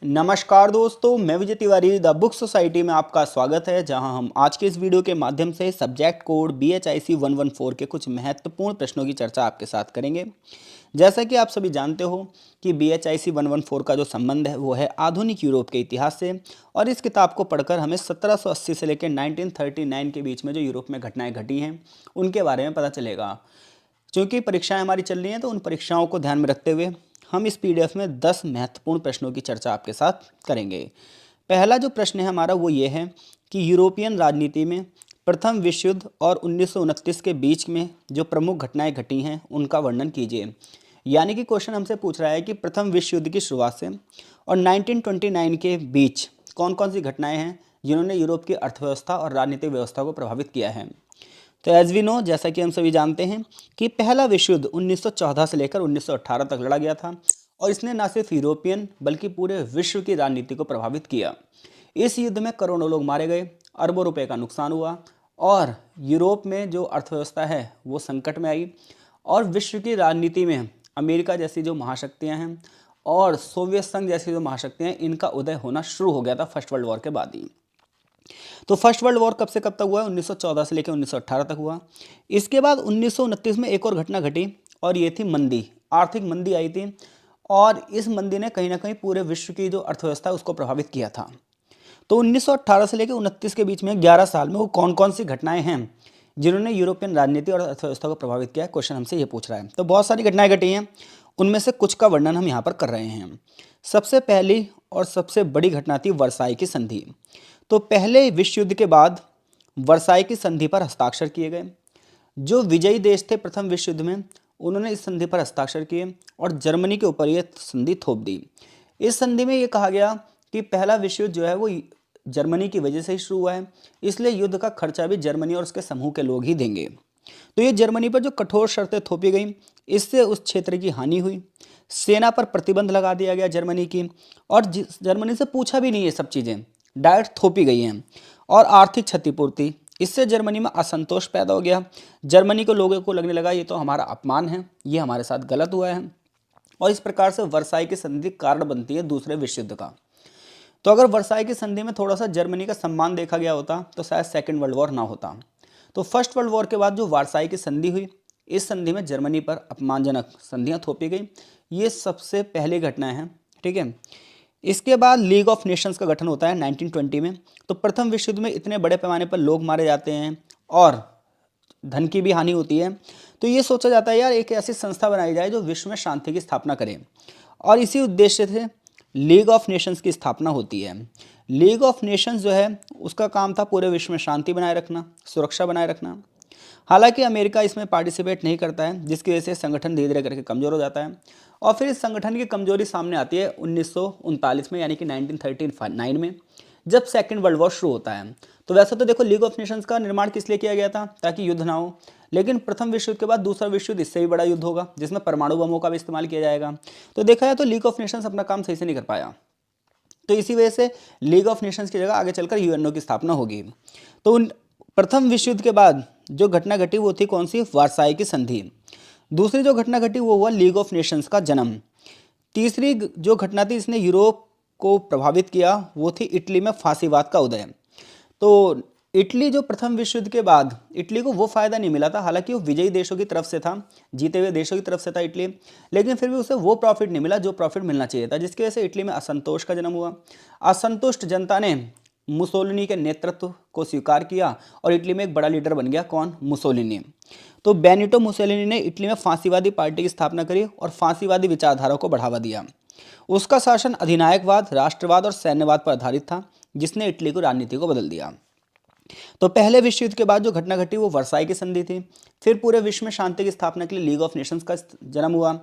नमस्कार दोस्तों, मैं Vijay Tiwari the book society में आपका स्वागत है, जहां हम आज के इस वीडियो के माध्यम से सब्जेक्ट कोड BHIC 114 के कुछ महत्वपूर्ण प्रश्नों की चर्चा आपके साथ करेंगे। जैसा कि आप सभी जानते हो कि BHIC 114 का जो संबंध है वो है आधुनिक यूरोप के इतिहास से, और इस किताब को पढ़कर हमें 1780 से लेकर 1939 के बीच में जो यूरोप में घटनाएं घटी हैं उनके बारे में पता चलेगा। चूँकि परीक्षाएं हमारी चल रही हैं तो उन परीक्षाओं को ध्यान में रखते हुए हम इस PDF में 10 महत्वपूर्ण प्रश्नों की चर्चा आपके साथ करेंगे। पहला जो प्रश्न है हमारा वो ये है कि यूरोपियन राजनीति में प्रथम विश्व युद्ध और 1929 के बीच में जो प्रमुख घटनाएं घटी हैं उनका वर्णन कीजिए। यानी कि क्वेश्चन हमसे पूछ रहा है कि प्रथम विश्व युद्ध की शुरुआत से और 1929 के बीच कौन कौन सी घटनाएं हैं जिन्होंने यूरोप की अर्थव्यवस्था और राजनीतिक व्यवस्था को प्रभावित किया है। तो एज वी नो, जैसा कि हम सभी जानते हैं कि पहला विश्व युद्ध 1914 से लेकर 1918 तक लड़ा गया था, और इसने न सिर्फ यूरोपियन बल्कि पूरे विश्व की राजनीति को प्रभावित किया। इस युद्ध में करोड़ों लोग मारे गए, अरबों रुपए का नुकसान हुआ, और यूरोप में जो अर्थव्यवस्था है वो संकट में आई, और विश्व की राजनीति में अमेरिका जैसी जो महाशक्तियाँ हैं और सोवियत संघ जैसी जो महाशक्तियाँ हैं, इनका उदय होना शुरू हो गया था फर्स्ट वर्ल्ड वॉर के बाद ही। तो फर्स्ट वर्ल्ड वॉर कब से कब तक हुआ? 1914 से लेकर 1918 तक हुआ। इसके बाद 1929 में एक और घटना घटी, और ये थी मंदी, आर्थिक मंदी आई थी, और इस मंदी ने कहीं ना कहीं पूरे विश्व की जो अर्थव्यवस्था है उसको प्रभावित किया था। तो 1918 से लेकर 29 के बीच में 11 साल में वो कौन कौन सी घटनाएं हैं जिन्होंने यूरोपियन राजनीति और अर्थव्यवस्था को प्रभावित किया है, क्वेश्चन हमसे ये पूछ रहा है। तो बहुत सारी घटनाएं घटी हैं, उनमें से कुछ का वर्णन हम यहाँ पर कर रहे हैं। सबसे पहली और सबसे बड़ी घटना थी वर्साई की संधि। तो पहले विश्व युद्ध के बाद वर्साई की संधि पर हस्ताक्षर किए गए। जो विजयी देश थे प्रथम विश्व युद्ध में, उन्होंने इस संधि पर हस्ताक्षर किए और जर्मनी के ऊपर यह संधि थोप दी। इस संधि में ये कहा गया कि पहला विश्व युद्ध जो है वो जर्मनी की वजह से ही शुरू हुआ है, इसलिए युद्ध का खर्चा भी जर्मनी और उसके समूह के लोग ही देंगे। तो ये जर्मनी पर जो कठोर शर्तें थोपी गई, इससे उस क्षेत्र की हानि हुई। सेना पर प्रतिबंध लगा दिया गया जर्मनी की, और जर्मनी से पूछा भी नहीं, ये सब चीज़ें डायरेक्ट थोपी गई हैं। और आर्थिक क्षतिपूर्ति, इससे जर्मनी में असंतोष पैदा हो गया। जर्मनी के लोगों को लगने लगा ये तो हमारा अपमान है, ये हमारे साथ गलत हुआ है, और इस प्रकार से वर्साई की संधि कारण बनती है दूसरे विश्व युद्ध का। तो अगर वर्साई की संधि में थोड़ा सा जर्मनी का सम्मान देखा गया होता तो शायद सेकेंड वर्ल्ड वॉर ना होता। तो फर्स्ट वर्ल्ड वॉर के बाद जो वर्साई की संधि हुई, इस संधि में जर्मनी पर अपमानजनक संधियाँ थोपी गई। ये सबसे पहली घटना है, ठीक है। इसके बाद लीग ऑफ नेशंस का गठन होता है 1920 में। तो प्रथम विश्व युद्ध में इतने बड़े पैमाने पर लोग मारे जाते हैं और धन की भी हानि होती है, तो ये सोचा जाता है यार एक ऐसी संस्था बनाई जाए जो विश्व में शांति की स्थापना करे, और इसी उद्देश्य से लीग ऑफ नेशंस की स्थापना होती है। लीग ऑफ नेशंस जो है उसका काम था पूरे विश्व में शांति बनाए रखना, सुरक्षा बनाए रखना। हालांकि अमेरिका इसमें पार्टिसिपेट नहीं करता है, जिसकी वजह से संगठन धीरे धीरे करके कमज़ोर हो जाता है, और फिर इस संगठन की कमजोरी सामने आती है 1939 में, यानी कि 1939 में, जब सेकेंड वर्ल्ड वॉर शुरू होता है। तो वैसे तो देखो, लीग ऑफ नेशंस का निर्माण किस लिए किया गया था? ताकि युद्ध ना हो। लेकिन प्रथम विश्व युद्ध के बाद दूसरा विश्व युद्ध इससे भी बड़ा युद्ध होगा, जिसमें परमाणु बमों का भी इस्तेमाल किया जाएगा। तो देखा जाए तो लीग ऑफ नेशंस अपना काम सही से नहीं कर पाया, तो इसी वजह से लीग ऑफ नेशंस की जगह आगे चलकर UNO की स्थापना होगी। तो प्रथम विश्व युद्ध के बाद जो घटना घटी वो थी कौन सी? वर्साई की संधि। दूसरी जो घटना घटी वो हुआ लीग ऑफ नेशंस का जन्म। तीसरी जो घटना थी इसने यूरोप को प्रभावित किया, वो थी इटली में फांसीवाद का उदय। तो इटली जो प्रथम विश्व युद्ध के बाद, इटली को वो फायदा नहीं मिला था, हालांकि वो विजयी देशों की तरफ से था, जीते हुए देशों की तरफ से था इटली, लेकिन फिर भी उसे वो प्रॉफिट नहीं मिला जो प्रॉफिट मिलना चाहिए था, जिसकी वजह से इटली में असंतोष का जन्म हुआ। असंतुष्ट जनता ने मुसोलिनी के नेतृत्व को स्वीकार किया, और इटली में एक बड़ा लीडर बन गया, कौन? मुसोलिनी। तो बेनिटो मुसोलिनी ने इटली में फांसीवादी पार्टी की स्थापना करी और फांसीवादी विचारधारा को बढ़ावा दिया। उसका शासन अधिनायकवाद, राष्ट्रवाद और सैन्यवाद पर आधारित था, जिसने इटली को राजनीति को बदल दिया। तो पहले विश्व युद्ध के बाद जो घटना घटी वो वर्साई की संधि थी। फिर पूरे विश्व में शांति की स्थापना के लिए लीग ऑफ नेशंस का जन्म हुआ।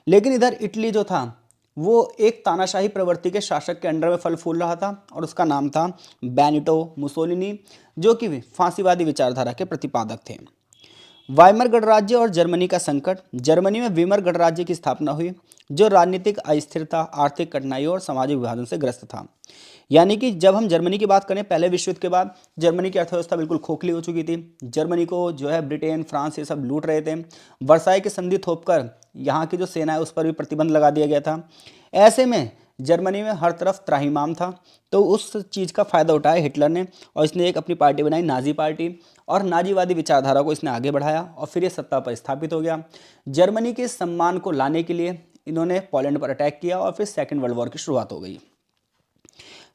लेकिन इधर इटली जो था वो एक तानाशाही प्रवृत्ति के शासक के अंडर में फल फूल रहा था, और उसका नाम था बेनिटो मुसोलिनी, जो कि फांसीवादी विचारधारा के प्रतिपादक थे। वाइमर गणराज्य और जर्मनी का संकट। जर्मनी में वीमर गणराज्य की स्थापना हुई, जो राजनीतिक अस्थिरता, आर्थिक कठिनाइयों और सामाजिक विभाजन से ग्रस्त था। यानी कि जब हम जर्मनी की बात करें, पहले विश्व युद्ध के बाद जर्मनी की अर्थव्यवस्था बिल्कुल खोखली हो चुकी थी। जर्मनी को जो है ब्रिटेन, फ्रांस ये सब लूट रहे थे। वर्साई की संधि थोपकर यहाँ की जो सेना है उस पर भी प्रतिबंध लगा दिया गया था। ऐसे में जर्मनी में हर तरफ त्राहिमाम था, तो उस चीज़ का फ़ायदा उठाया हिटलर ने और इसने एक अपनी पार्टी बनाई, नाजी पार्टी, और नाजीवादी विचारधारा को इसने आगे बढ़ाया और फिर ये सत्ता पर स्थापित हो गया। जर्मनी के सम्मान को लाने के लिए इन्होंने पोलैंड पर अटैक किया और फिर सेकेंड वर्ल्ड वॉर की शुरुआत हो गई।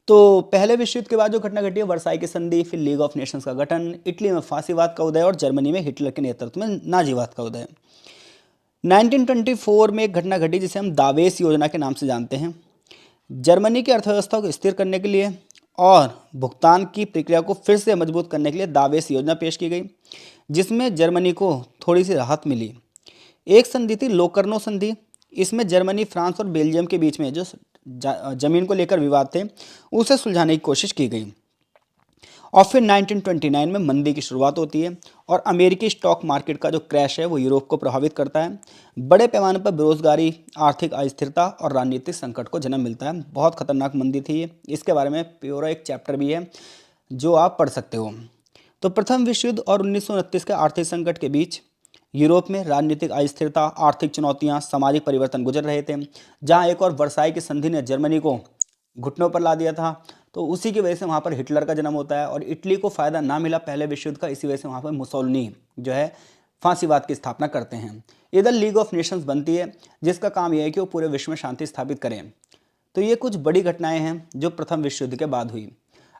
तो पहले विश्व युद्ध के बाद जो घटना घटी है, वर्साई की संधि, फिर लीग ऑफ नेशंस का गठन, इटली में फांसीवाद का उदय और जर्मनी में हिटलर के नेतृत्व में नाजीवाद का उदय। 1924 में एक घटना घटी जिसे हम दावेस योजना के नाम से जानते हैं। जर्मनी की अर्थव्यवस्था को स्थिर करने के लिए और भुगतान की प्रक्रिया को फिर से मजबूत करने के लिए दावेस योजना पेश की गई, जिसमें जर्मनी को थोड़ी सी राहत मिली। एक संधि थी लोकर्नो संधि। इसमें जर्मनी, फ्रांस और बेल्जियम के बीच में जो जमीन को लेकर विवाद थे उसे सुलझाने की कोशिश की गई। और फिर 1929 में मंदी की शुरुआत होती है और अमेरिकी स्टॉक मार्केट का जो क्रैश है वो यूरोप को प्रभावित करता है। बड़े पैमाने पर बेरोजगारी, आर्थिक अस्थिरता और राजनीतिक संकट को जन्म मिलता है। बहुत खतरनाक मंदी थी ये, इसके बारे में पूरा एक चैप्टर भी है जो आप पढ़ सकते हो। तो प्रथम विश्व युद्ध और 1929 के आर्थिक संकट के बीच यूरोप में राजनीतिक अस्थिरता, आर्थिक चुनौतियां, सामाजिक परिवर्तन गुजर रहे थे। जहां एक और वर्साई की संधि ने जर्मनी को घुटनों पर ला दिया था, तो उसी की वजह से वहाँ पर हिटलर का जन्म होता है और इटली को फ़ायदा ना मिला पहले विश्व युद्ध का, इसी वजह से वहाँ पर मुसोलिनी जो है फांसीवाद की स्थापना करते हैं। इधर लीग ऑफ नेशंस बनती है जिसका काम यह है कि वो पूरे विश्व में शांति स्थापित करें। तो ये कुछ बड़ी घटनाएं हैं जो प्रथम विश्व युद्ध के बाद हुई।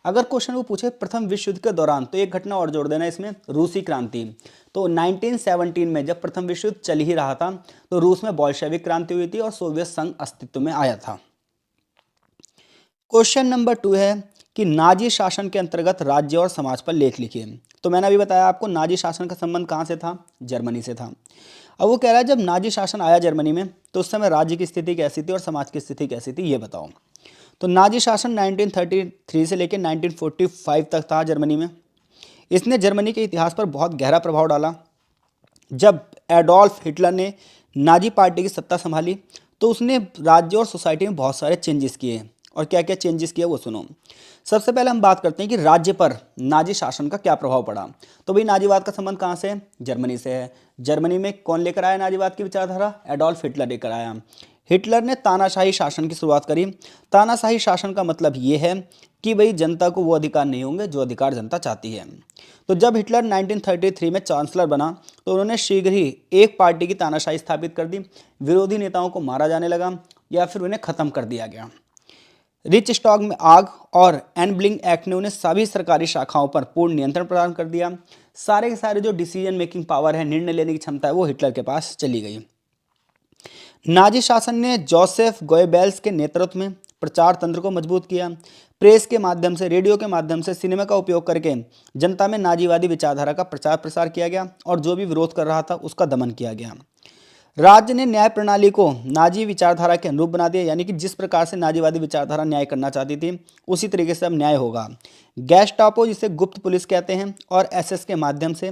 अगर क्वेश्चन वो पूछे प्रथम विश्व युद्ध के दौरान, तो एक घटना और जोड़ देना इसमें, रूसी क्रांति। तो 1917 में जब प्रथम विश्व युद्ध चल ही रहा था तो रूस में बोल्शेविक क्रांति हुई थी और सोवियत संघ अस्तित्व में आया था। क्वेश्चन नंबर 2 है कि नाजी शासन के अंतर्गत राज्य और समाज पर लेख लिखिए। तो मैंने अभी बताया आपको नाजी शासन का संबंध कहाँ से था, जर्मनी से था। अब वो कह रहा है जब नाजी शासन आया जर्मनी में तो उस समय राज्य की स्थिति कैसी थी और समाज की स्थिति कैसी थी, ये बताओ। तो नाजी शासन 1933 से लेकर 1945 तक था जर्मनी में। इसने जर्मनी के इतिहास पर बहुत गहरा प्रभाव डाला। जब एडोल्फ हिटलर ने नाजी पार्टी की सत्ता संभाली तो उसने राज्य और सोसाइटी में बहुत सारे चेंजेस किए। और क्या क्या चेंजेस किए वो सुनो। सबसे पहले हम बात करते हैं कि राज्य पर नाजी शासन का क्या प्रभाव पड़ा। तो भाई नाजीवाद का संबंध कहाँ से है, जर्मनी से है। जर्मनी में कौन लेकर आया नाजीवाद की विचारधारा, एडोल्फ हिटलर लेकर आया। हिटलर ने तानाशाही शासन की शुरुआत करी। तानाशाही शासन का मतलब ये है कि भाई जनता को वो अधिकार नहीं होंगे जो अधिकार जनता चाहती है। तो जब हिटलर 1933 में चांसलर बना तो उन्होंने शीघ्र ही एक पार्टी की तानाशाही स्थापित कर दी। विरोधी नेताओं को मारा जाने लगा या फिर उन्हें खत्म कर दिया गया। रिच स्टॉक में आग और एनब्लिंग एक्ट ने उन्हें सभी सरकारी शाखाओं पर पूर्ण नियंत्रण प्रदान कर दिया। सारे के सारे जो डिसीजन मेकिंग पावर है, निर्णय लेने की क्षमता है, वो हिटलर के पास चली गई। नाजी शासन ने जोसेफ गोएबेल्स के नेतृत्व में प्रचार तंत्र को मजबूत किया। प्रेस के माध्यम से, रेडियो के माध्यम से, सिनेमा का उपयोग करके जनता में नाजीवादी विचारधारा का प्रचार प्रसार किया गया और जो भी विरोध कर रहा था उसका दमन किया गया। राज्य ने न्याय प्रणाली को नाजी विचारधारा के अनुरूप बना दिया, यानी कि जिस प्रकार से नाजीवादी विचारधारा न्याय करना चाहती थी उसी तरीके से अब न्याय होगा। गैस्टापो, जिसे गुप्त पुलिस कहते हैं, और एसएस के माध्यम से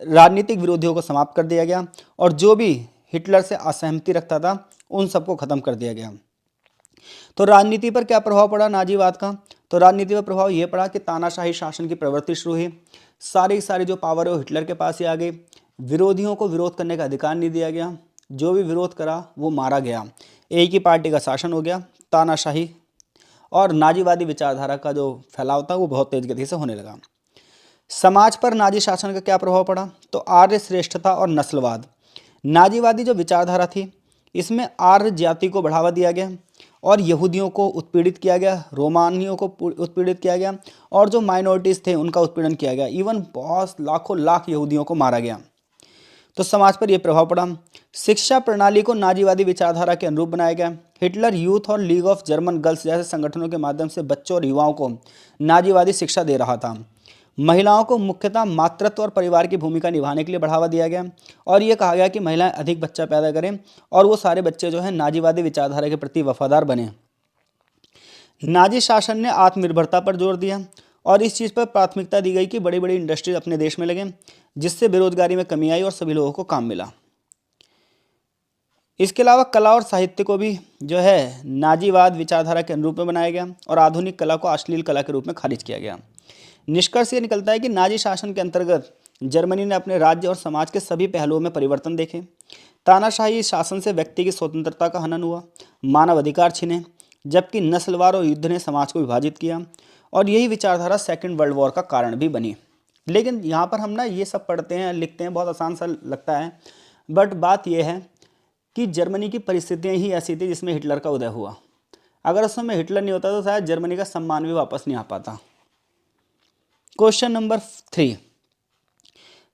राजनीतिक विरोधियों को समाप्त कर दिया गया और जो भी हिटलर से असहमति रखता था उन सबको खत्म कर दिया गया। तो राजनीति पर क्या प्रभाव पड़ा नाजीवाद का? तो राजनीति पर प्रभाव ये पड़ा कि तानाशाही शासन की प्रवृत्ति शुरू हुई। सारी जो पावर है वो हिटलर के पास ही आ गई। विरोधियों को विरोध करने का अधिकार नहीं दिया गया। जो भी विरोध करा वो मारा गया। एक ही पार्टी का शासन हो गया। तानाशाही और नाजीवादी विचारधारा का जो फैलाव था वो बहुत तेज गति से होने लगा। समाज पर नाजी शासन का क्या प्रभाव पड़ा? तो आर्य श्रेष्ठता और नस्लवाद। नाजीवादी जो विचारधारा थी इसमें आर्य जाति को बढ़ावा दिया गया और यहूदियों को उत्पीड़ित किया गया, रोमानियों को उत्पीड़ित किया गया और जो माइनॉरिटीज़ थे उनका उत्पीड़न किया गया। इवन बहुत लाखों लाख यहूदियों को मारा गया। तो समाज पर यह प्रभाव पड़ा। शिक्षा प्रणाली को नाजीवादी विचारधारा के अनुरूप बनाया गया। हिटलर यूथ और लीग ऑफ जर्मन गर्ल्स जैसे संगठनों के माध्यम से बच्चों और युवाओं को नाजीवादी शिक्षा दे रहा था। महिलाओं को मुख्यतः मातृत्व और परिवार की भूमिका निभाने के लिए बढ़ावा दिया गया और ये कहा गया कि महिलाएं अधिक बच्चा पैदा करें और वो सारे बच्चे जो हैं नाजीवादी विचारधारा के प्रति वफादार बने। नाजी शासन ने आत्मनिर्भरता पर जोर दिया और इस चीज़ पर प्राथमिकता दी गई कि बड़ी बड़ी इंडस्ट्रीज अपने देश में लगें, जिससे बेरोजगारी में कमी आई और सभी लोगों को काम मिला। इसके अलावा कला और साहित्य को भी जो है नाजीवाद विचारधारा के अनुरूप में बनाया गया और आधुनिक कला को अश्लील कला के रूप में खारिज किया गया। निष्कर्ष ये निकलता है कि नाजी शासन के अंतर्गत जर्मनी ने अपने राज्य और समाज के सभी पहलुओं में परिवर्तन देखे। तानाशाही शासन से व्यक्ति की स्वतंत्रता का हनन हुआ, मानव अधिकार छिने, जबकि नस्लवार और युद्ध ने समाज को विभाजित किया, और यही विचारधारा सेकेंड वर्ल्ड वॉर का कारण भी बनी। लेकिन यहाँ पर हम ना ये सब पढ़ते हैं, लिखते हैं, बहुत आसान सा लगता है, बट बात यह है कि जर्मनी की परिस्थितियाँ ही ऐसी थी जिसमें हिटलर का उदय हुआ। अगर उस समय हिटलर नहीं होता तो शायद जर्मनी का सम्मान भी वापस नहीं आ पाता। क्वेश्चन नंबर 3,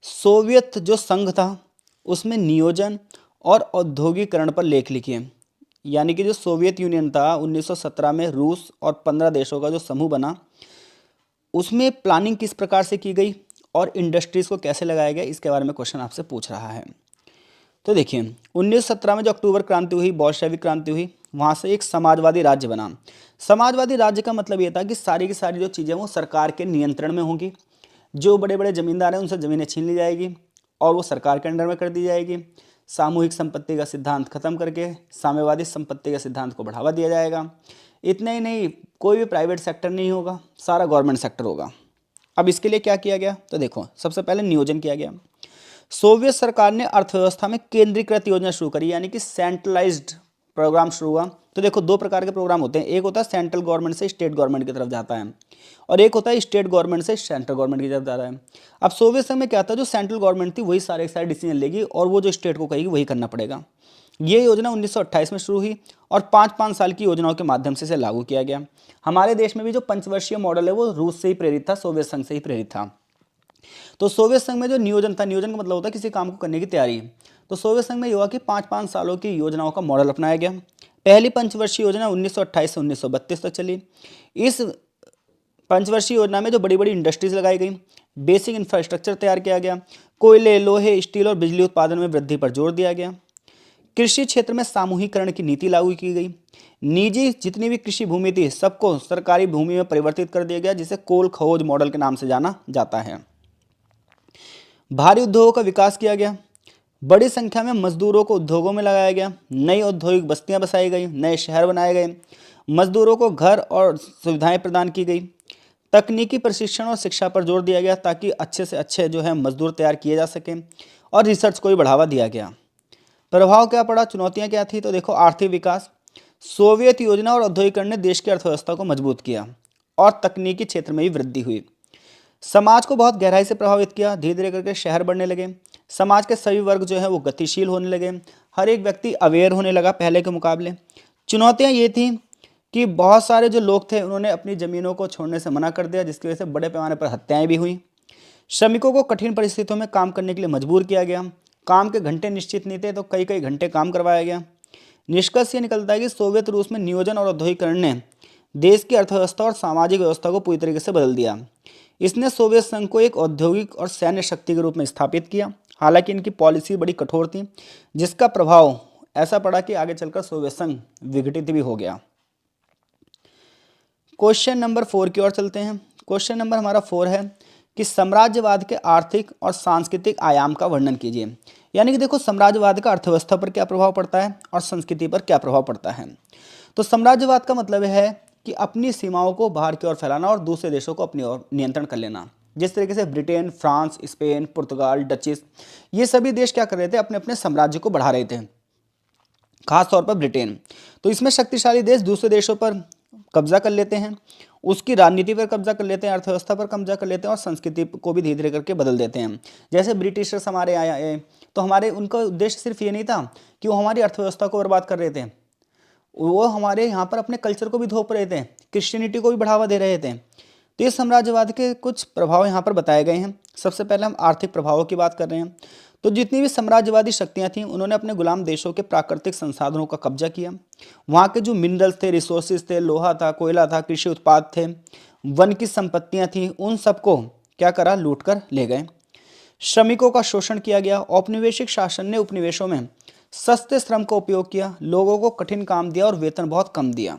सोवियत जो संघ था उसमें नियोजन और औद्योगिकरण पर लेख लिखिए। यानी कि जो सोवियत यूनियन था 1917 में, रूस और 15 देशों का जो समूह बना, उसमें प्लानिंग किस प्रकार से की गई और इंडस्ट्रीज को कैसे लगाया गया, इसके बारे में क्वेश्चन आपसे पूछ रहा है। तो देखिए 1917 में जो अक्टूबर क्रांति हुई, बोल्शेविक क्रांति हुई, वहाँ से एक समाजवादी राज्य बना। समाजवादी राज्य का मतलब ये था कि सारी की सारी जो चीज़ें वो सरकार के नियंत्रण में होंगी। जो बड़े बड़े जमींदार हैं उनसे ज़मीनें छीन ली जाएगी और वो सरकार के अंडर में कर दी जाएगी। सामूहिक संपत्ति का सिद्धांत खत्म करके साम्यवादी संपत्ति के सिद्धांत को बढ़ावा दिया जाएगा। इतना ही नहीं, कोई भी प्राइवेट सेक्टर नहीं होगा, सारा गवर्नमेंट सेक्टर होगा। अब इसके लिए क्या किया गया, तो देखो सबसे पहले नियोजन किया गया। सोवियत सरकार ने अर्थव्यवस्था में केंद्रीकृत योजना शुरू करी, यानी कि सेंट्रलाइज्ड प्रोग्राम शुरू हुआ। तो देखो दो प्रकार के प्रोग्राम होते हैं, एक होता है सेंट्रल गवर्नमेंट से स्टेट गवर्नमेंट की तरफ जाता है, और एक होता है स्टेट गवर्नमेंट से सेंट्रल गवर्नमेंट की तरफ जाता है। अब सोवियत संघ में क्या था, जो सेंट्रल गवर्नमेंट थी वही सारे डिसीजन लेगी और वो जो स्टेट को कहेगी वही करना पड़ेगा। ये योजना 1928 में शुरू हुई और 5-5 साल की योजनाओं के माध्यम से इसे लागू किया गया। हमारे देश में भी जो पंचवर्षीय मॉडल है वो रूस से ही प्रेरित था, सोवियत संघ से ही प्रेरित था। तो सोवियत संघ में जो नियोजन था, नियोजन का मतलब होता है किसी काम को करने की तैयारी। तो सोवियत संघ में ये हुआ कि 5-5 सालों की योजनाओं का मॉडल अपनाया गया। पहली पंचवर्षीय योजना 1928 से 1932 तक चली। इस पंचवर्षीय योजना में जो बड़ी बड़ी इंडस्ट्रीज लगाई गई, बेसिक इंफ्रास्ट्रक्चर तैयार किया गया, कोयले, लोहे, स्टील और बिजली उत्पादन में वृद्धि पर जोर दिया गया। कृषि क्षेत्र में सामूहिकरण की नीति लागू की गई। निजी जितनी भी कृषि भूमि थी सबको सरकारी भूमि में परिवर्तित कर दिया गया, जिसे कोल खोज मॉडल के नाम से जाना जाता है। भारी उद्योगों का विकास किया गया। बड़ी संख्या में मजदूरों को उद्योगों में लगाया गया। नई औद्योगिक बस्तियां बसाई गई, नए शहर बनाए गए, मजदूरों को घर और सुविधाएं प्रदान की गई। तकनीकी प्रशिक्षण और शिक्षा पर जोर दिया गया ताकि अच्छे से अच्छे जो है मजदूर तैयार किए जा सकें, और रिसर्च को भी बढ़ावा दिया गया। प्रभाव क्या पड़ा, चुनौतियां क्या थी, तो देखो आर्थिक विकास। सोवियत योजना और औद्योगिकरण ने देश की अर्थव्यवस्था को मजबूत किया और तकनीकी क्षेत्र में भी वृद्धि हुई। समाज को बहुत गहराई से प्रभावित किया। धीरे धीरे करके शहर बढ़ने लगे, समाज के सभी वर्ग जो है वो गतिशील होने लगे, हर एक व्यक्ति अवेयर होने लगा पहले के मुकाबले। चुनौतियां ये थी कि बहुत सारे जो लोग थे उन्होंने अपनी ज़मीनों को छोड़ने से मना कर दिया, जिसकी वजह से बड़े पैमाने पर हत्याएं भी हुई। श्रमिकों को कठिन परिस्थितियों में काम करने के लिए मजबूर किया गया। काम के घंटे निश्चित नहीं थे तो कई कई घंटे काम करवाया गया। निष्कर्ष ये निकलता है कि सोवियत रूस में नियोजन और औद्योगिकरण ने देश की अर्थव्यवस्था और सामाजिक व्यवस्था को पूरी तरीके से बदल दिया। इसने सोवियत संघ को एक औद्योगिक और सैन्य शक्ति के रूप में स्थापित किया। हालांकि इनकी पॉलिसी बड़ी कठोर थी, जिसका प्रभाव ऐसा पड़ा कि आगे चलकर सोवियत संघ विघटित भी हो गया। क्वेश्चन नंबर 4 की ओर चलते हैं। क्वेश्चन नंबर हमारा 4 है कि साम्राज्यवाद के आर्थिक और सांस्कृतिक आयाम का वर्णन कीजिए। यानी कि देखो साम्राज्यवाद का अर्थव्यवस्था पर क्या प्रभाव पड़ता है और संस्कृति पर क्या प्रभाव पड़ता है। तो साम्राज्यवाद का मतलब है कि अपनी सीमाओं को बाहर की ओर फैलाना और दूसरे देशों को अपनी ओर नियंत्रण कर लेना। जिस तरीके से ब्रिटेन, फ्रांस, स्पेन, पुर्तगाल, डचिस, ये सभी देश क्या कर रहे थे, अपने अपने साम्राज्य को बढ़ा रहे थे, खासतौर पर ब्रिटेन। तो इसमें शक्तिशाली देश दूसरे देशों पर कब्जा कर लेते हैं, उसकी राजनीति पर कब्जा कर लेते हैं, अर्थव्यवस्था पर कब्जा कर लेते हैं और संस्कृति को भी धीरे धीरे करके बदल देते हैं। जैसे ब्रिटिशर्स हमारे आए तो हमारे उनका उद्देश्य सिर्फ ये नहीं था कि वो हमारी अर्थव्यवस्था को बर्बाद कर रहे थे, वो हमारे यहाँ पर अपने कल्चर को भी थोप रहे थे, क्रिश्चियनिटी को भी बढ़ावा दे रहे थे। तो ये साम्राज्यवाद के कुछ प्रभाव यहाँ पर बताए गए हैं। सबसे पहले हम आर्थिक प्रभावों की बात कर रहे हैं। तो जितनी भी साम्राज्यवादी शक्तियाँ थीं उन्होंने अपने गुलाम देशों के प्राकृतिक संसाधनों का कब्जा किया। वहाँ के जो मिनरल्स थे, रिसोर्सेज थे, लोहा था, कोयला था, कृषि उत्पाद थे, वन की संपत्तियाँ थीं, उन सबको क्या करा, लूट कर ले गए। श्रमिकों का शोषण किया गया। औपनिवेशिक शासन ने उपनिवेशों में सस्ते श्रम का उपयोग किया, लोगों को कठिन काम दिया और वेतन बहुत कम दिया।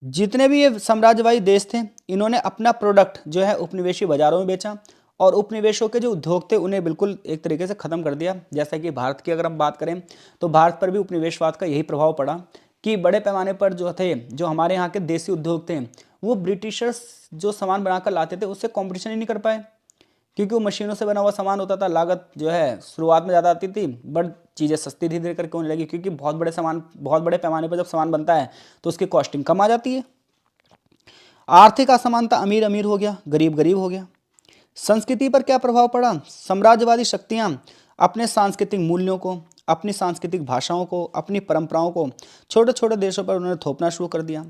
जितने भी ये साम्राज्यवादी देश थे इन्होंने अपना प्रोडक्ट जो है उपनिवेशी बाजारों में बेचा और उपनिवेशों के जो उद्योग थे उन्हें बिल्कुल एक तरीके से ख़त्म कर दिया। जैसा कि भारत की अगर हम बात करें तो भारत पर भी उपनिवेशवाद का यही प्रभाव पड़ा कि बड़े पैमाने पर जो थे, जो हमारे यहाँ के देसी उद्योग थे, वो ब्रिटिशर्स जो सामान बनाकर लाते थे उससे कॉम्पिटिशन ही नहीं कर पाए, क्योंकि वो मशीनों से बना हुआ सामान होता था, लागत जो है शुरुआत में ज़्यादा आती थी, बट चीज़ें सस्ती धीरे धीरे करके होने लगी, क्योंकि बहुत बड़े पैमाने पर जब सामान बनता है तो उसकी कॉस्टिंग कम आ जाती है। आर्थिक असमानता, अमीर अमीर हो गया, गरीब गरीब हो गया। संस्कृति पर क्या प्रभाव पड़ा? साम्राज्यवादी शक्तियां अपने सांस्कृतिक मूल्यों को, अपनी सांस्कृतिक भाषाओं को, अपनी परंपराओं को छोटे छोटे देशों पर उन्होंने थोपना शुरू कर दिया,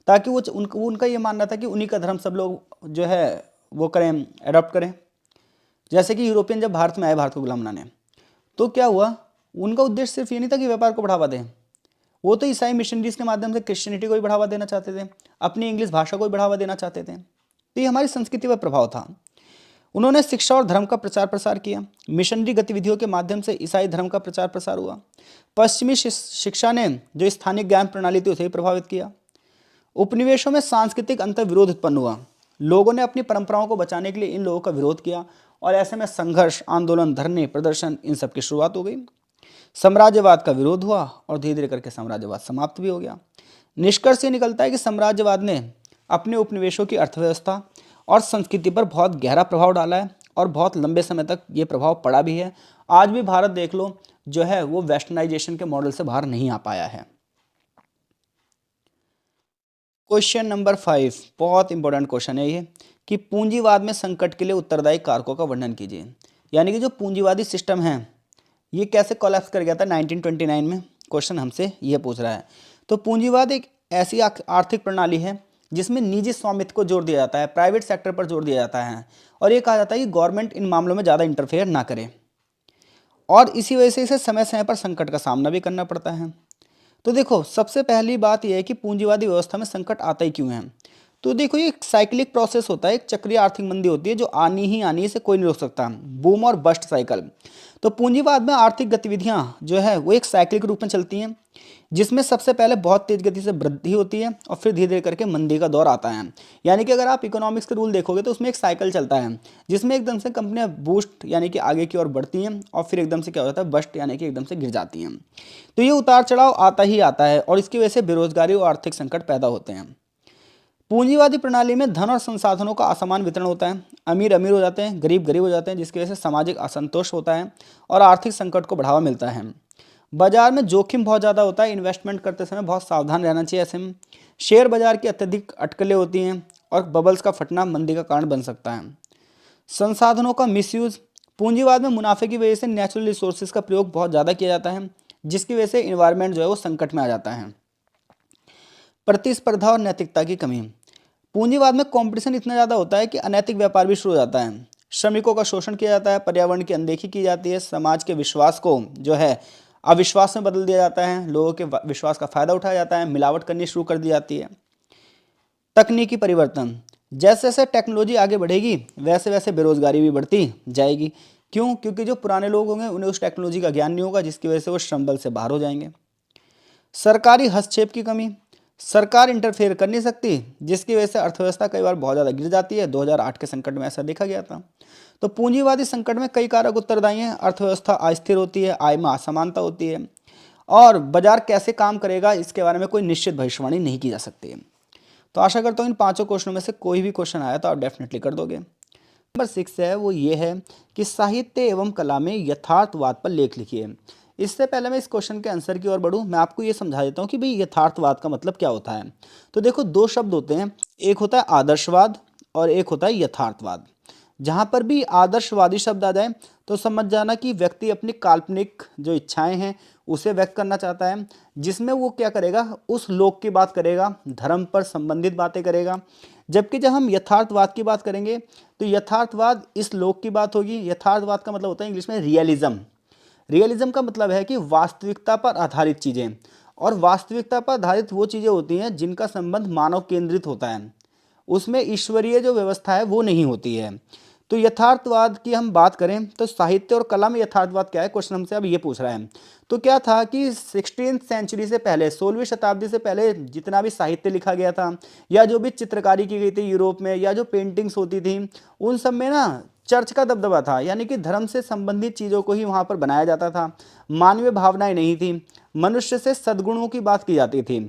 ताकि उनका ये मानना था कि उन्हीं का धर्म सब लोग जो है वो करें, एडॉप्ट करें। जैसे कि यूरोपियन जब भारत में आए भारत को गुलाम बनाने, तो क्या हुआ, उनका उद्देश्य सिर्फ ये नहीं था कि व्यापार को बढ़ावा दें, वो तो ईसाई मिशनरीज के माध्यम से क्रिश्चियनिटी को भी बढ़ावा देना चाहते थे, अपनी इंग्लिश भाषा को भी बढ़ावा देना चाहते थे। तो ये हमारी संस्कृति पर प्रभाव था। उन्होंने शिक्षा और धर्म का प्रचार प्रसार किया। मिशनरी गतिविधियों के माध्यम से ईसाई धर्म का प्रचार प्रसार हुआ। पश्चिमी शिक्षा ने जो स्थानीय ज्ञान प्रणाली थी उसे भी प्रभावित किया। उपनिवेशों में सांस्कृतिक अंतर्विरोध उत्पन्न हुआ। लोगों ने अपनी परंपराओं को बचाने के लिए इन लोगों का विरोध किया, और ऐसे में संघर्ष, आंदोलन, धरने, प्रदर्शन, इन सब की शुरुआत हो गई। साम्राज्यवाद का विरोध हुआ और धीरे धीरे करके साम्राज्यवाद समाप्त भी हो गया। निष्कर्ष ये निकलता है कि साम्राज्यवाद ने अपने उपनिवेशों की अर्थव्यवस्था और संस्कृति पर बहुत गहरा प्रभाव डाला है, और बहुत लंबे समय तक ये प्रभाव पड़ा भी है। आज भी भारत देख लो जो है वो वेस्टर्नाइजेशन के मॉडल से बाहर नहीं आ पाया है। क्वेश्चन नंबर 5, बहुत इंपॉर्टेंट क्वेश्चन है ये, कि पूंजीवाद में संकट के लिए उत्तरदायी कारकों का वर्णन कीजिए। यानी कि जो पूंजीवादी सिस्टम है ये कैसे कोलैप्स कर गया था 1929 में, क्वेश्चन हमसे ये पूछ रहा है। तो पूंजीवाद एक ऐसी आर्थिक प्रणाली है जिसमें निजी स्वामित्व को जोर दिया जाता है, प्राइवेट सेक्टर पर जोर दिया जाता है, और ये कहा जाता है कि गवर्नमेंट इन मामलों में ज़्यादा इंटरफेयर ना करे, और इसी वजह से इसे समय समय पर संकट का सामना भी करना पड़ता है। तो देखो, सबसे पहली बात यह है कि पूंजीवादी व्यवस्था में संकट आता ही क्यों है। तो देखो, ये एक साइक्लिक प्रोसेस होता है, एक चक्रीय आर्थिक मंदी होती है जो आनी ही आनी है, इसे कोई नहीं रोक सकता, बूम और बस्ट साइकिल। तो पूंजीवाद में आर्थिक गतिविधियां जो है वो एक साइक्लिक रूप में चलती हैं, जिसमें सबसे पहले बहुत तेज गति से वृद्धि होती है और फिर धीरे धीरे करके मंदी का दौर आता है। यानी कि अगर आप इकोनॉमिक्स के रूल देखोगे तो उसमें एक साइकिल चलता है, जिसमें एकदम से कंपनियां बूस्ट यानी कि आगे की ओर बढ़ती हैं, और फिर एकदम से क्या होता है, बस्ट यानी कि एकदम से गिर जाती हैं। तो ये उतार चढ़ाव आता ही आता है, और इसकी वजह से बेरोजगारी और आर्थिक संकट पैदा होते हैं। पूंजीवादी प्रणाली में धन और संसाधनों का असमान वितरण होता है, अमीर अमीर हो जाते हैं, गरीब गरीब हो जाते हैं, जिसकी वजह से सामाजिक असंतोष होता है और आर्थिक संकट को बढ़ावा मिलता है। बाजार में जोखिम बहुत ज़्यादा होता है, इन्वेस्टमेंट करते समय बहुत सावधान रहना चाहिए। ऐसे में शेयर बाजार की अत्यधिक अटकलें होती हैं और बबल्स का फटना मंदी का कारण बन सकता है। संसाधनों का मिसयूज, पूंजीवाद में मुनाफे की वजह से नेचुरल रिसोर्सेज का प्रयोग बहुत ज़्यादा किया जाता है, जिसकी वजह से इन्वायरमेंट जो है वो संकट में आ जाता है। प्रतिस्पर्धा और नैतिकता की कमी, पूंजीवाद में कंपटीशन इतना ज़्यादा होता है कि अनैतिक व्यापार भी शुरू हो जाता है। श्रमिकों का शोषण किया जाता है, पर्यावरण की अनदेखी की जाती है, समाज के विश्वास को जो है अविश्वास में बदल दिया जाता है, लोगों के विश्वास का फायदा उठाया जाता है, मिलावट करनी शुरू कर दी जाती है। तकनीकी परिवर्तन, जैसे जैसे टेक्नोलॉजी आगे बढ़ेगी वैसे वैसे बेरोजगारी भी बढ़ती जाएगी। क्यों? क्योंकि जो पुराने लोग होंगे उन्हें उस टेक्नोलॉजी का ज्ञान नहीं होगा, जिसकी वजह से वो श्रम बल से बाहर हो जाएंगे। सरकारी हस्तक्षेप की कमी, सरकार इंटरफेयर कर नहीं सकती, जिसकी वजह से अर्थव्यवस्था कई बार बहुत ज़्यादा गिर जाती है। 2008 के संकट में ऐसा देखा गया था। तो पूंजीवादी संकट में कई कारक उत्तरदायी हैं। अर्थव्यवस्था अस्थिर होती है, आय में असमानता होती है, और बाजार कैसे काम करेगा इसके बारे में कोई निश्चित भविष्यवाणी नहीं की जा सकती है। तो आशा करता हूँ इन 5 क्वेश्चनों में से कोई भी क्वेश्चन आया तो आप डेफिनेटली कर दोगे। नंबर 6 है वो ये है कि साहित्य एवं कला में यथार्थवाद पर लेख लिखिए। इससे पहले मैं इस क्वेश्चन के आंसर की ओर बढ़ूँ, मैं आपको ये समझा देता हूँ कि भाई यथार्थवाद का मतलब क्या होता है। तो देखो, 2 शब्द होते हैं, एक होता है आदर्शवाद और एक होता है यथार्थवाद। जहाँ पर भी आदर्शवादी शब्द आ जाए तो समझ जाना कि व्यक्ति अपनी काल्पनिक जो इच्छाएं हैं उसे व्यक्त करना चाहता है, जिसमें वो क्या करेगा, उस लोक की बात करेगा, धर्म पर संबंधित बातें करेगा। जबकि जब हम यथार्थवाद की बात करेंगे तो यथार्थवाद इस लोक की बात होगी। यथार्थवाद का मतलब होता है इंग्लिश में रियलिज्म। रियलिज्म का मतलब है कि वास्तविकता पर आधारित चीज़ें, और वास्तविकता पर आधारित वो चीज़ें होती हैं जिनका संबंध मानव केंद्रित होता है, उसमें ईश्वरीय जो व्यवस्था है वो नहीं होती है। तो यथार्थवाद की हम बात करें तो साहित्य और कला में यथार्थवाद क्या है, क्वेश्चन हमसे अब ये पूछ रहा है। तो क्या था कि 16वीं सेंचुरी से पहले, 16वीं शताब्दी से पहले जितना भी साहित्य लिखा गया था, या जो भी चित्रकारी की गई थी यूरोप में, या जो पेंटिंग्स होती थी, उन सब में ना चर्च का दबदबा था, यानी कि धर्म से संबंधित चीज़ों को ही वहाँ पर बनाया जाता था। मानवीय भावनाएं नहीं थी, मनुष्य से सद्गुणों की बात की जाती थी।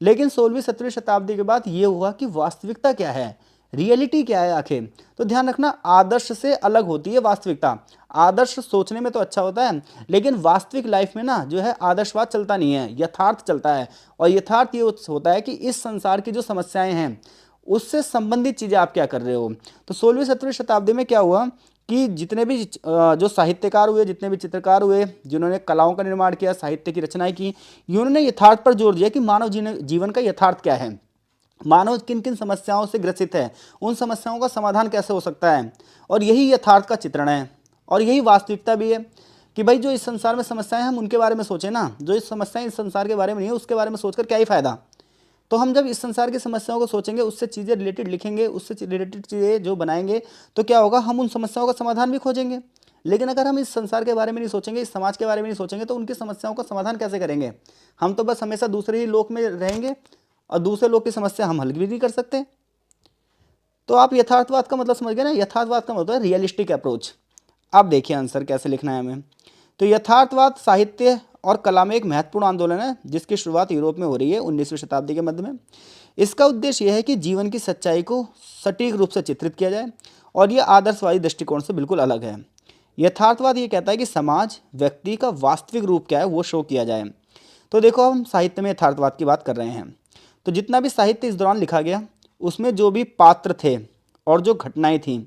लेकिन 16वीं 17वीं शताब्दी के बाद ये हुआ कि वास्तविकता क्या है, रियलिटी क्या है आखिर? तो ध्यान रखना, आदर्श से अलग होती है वास्तविकता। आदर्श सोचने में तो अच्छा होता है, लेकिन वास्तविक लाइफ में ना जो है आदर्शवाद चलता नहीं है, यथार्थ चलता है। और यथार्थ ये होता है कि इस संसार की जो समस्याएं हैं उससे संबंधित चीजें आप क्या कर रहे हो। तो 16वीं 17वीं शताब्दी में क्या हुआ कि जितने भी जो साहित्यकार हुए, जितने भी चित्रकार हुए, जिन्होंने कलाओं का निर्माण किया, साहित्य की रचनाएं की, उन्होंने यथार्थ पर जोर दिया कि मानव जीवन का यथार्थ क्या है, मानव किन किन समस्याओं से ग्रसित है, उन समस्याओं का समाधान कैसे हो सकता है। और यही यथार्थ का चित्रण है और यही वास्तविकता भी है कि भाई जो इस संसार में समस्याएं हैं हम उनके बारे में सोचें ना, जो इस समस्याएं इस संसार के बारे में नहीं है उसके बारे में सोचकर क्या ही फायदा। तो हम जब इस संसार की समस्याओं को सोचेंगे, उससे चीज़ें रिलेटेड लिखेंगे, उससे रिलेटेड चीज़ें जो बनाएंगे, तो क्या होगा, हम उन समस्याओं का समाधान भी खोजेंगे। लेकिन अगर हम इस संसार के बारे में नहीं सोचेंगे, इस समाज के बारे में नहीं सोचेंगे, तो उनकी समस्याओं का समाधान कैसे करेंगे? हम तो बस हमेशा दूसरे ही लोक में रहेंगे और दूसरे लोग की समस्या हम हल भी नहीं कर सकते। तो आप यथार्थवाद का मतलब समझ गए ना, यथार्थवाद का मतलब है रियलिस्टिक अप्रोच। आप देखिए आंसर कैसे लिखना है हमें। तो यथार्थवाद साहित्य और कला में एक महत्वपूर्ण आंदोलन है जिसकी शुरुआत यूरोप में हो रही है 19वीं शताब्दी के मध्य में। इसका उद्देश्य यह है कि जीवन की सच्चाई को सटीक रूप से चित्रित किया जाए और यह आदर्शवादी दृष्टिकोण से बिल्कुल अलग है। यथार्थवाद ये कहता है कि समाज व्यक्ति का वास्तविक रूप क्या है वो शो किया जाए। तो देखो हम साहित्य में यथार्थवाद की बात कर रहे हैं, तो जितना भी साहित्य इस दौरान लिखा गया उसमें जो भी पात्र थे और जो घटनाएं थीं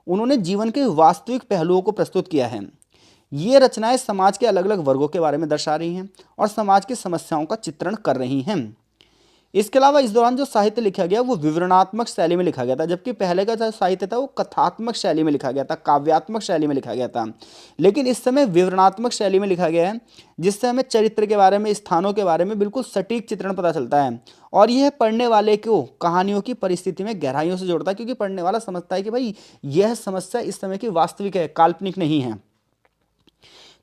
उन्होंने जीवन के वास्तविक पहलुओं को प्रस्तुत किया है। ये रचनाएं समाज के अलग अलग वर्गों के बारे में दर्शा रही हैं और समाज की समस्याओं का चित्रण कर रही हैं। इसके अलावा इस दौरान जो साहित्य लिखा गया वो विवरणात्मक शैली में लिखा गया था, जबकि पहले का जो साहित्य था वो कथात्मक शैली में लिखा गया था, काव्यात्मक शैली में लिखा गया था। लेकिन इस समय विवरणात्मक शैली में लिखा गया है, जिससे हमें चरित्र के बारे में, स्थानों के बारे में बिल्कुल सटीक चित्रण पता चलता है और यह पढ़ने वाले को कहानियों की परिस्थिति में गहराइयों से जोड़ता है, क्योंकि पढ़ने वाला समझता है कि भाई यह समस्या इस समय की वास्तविक है, काल्पनिक नहीं है।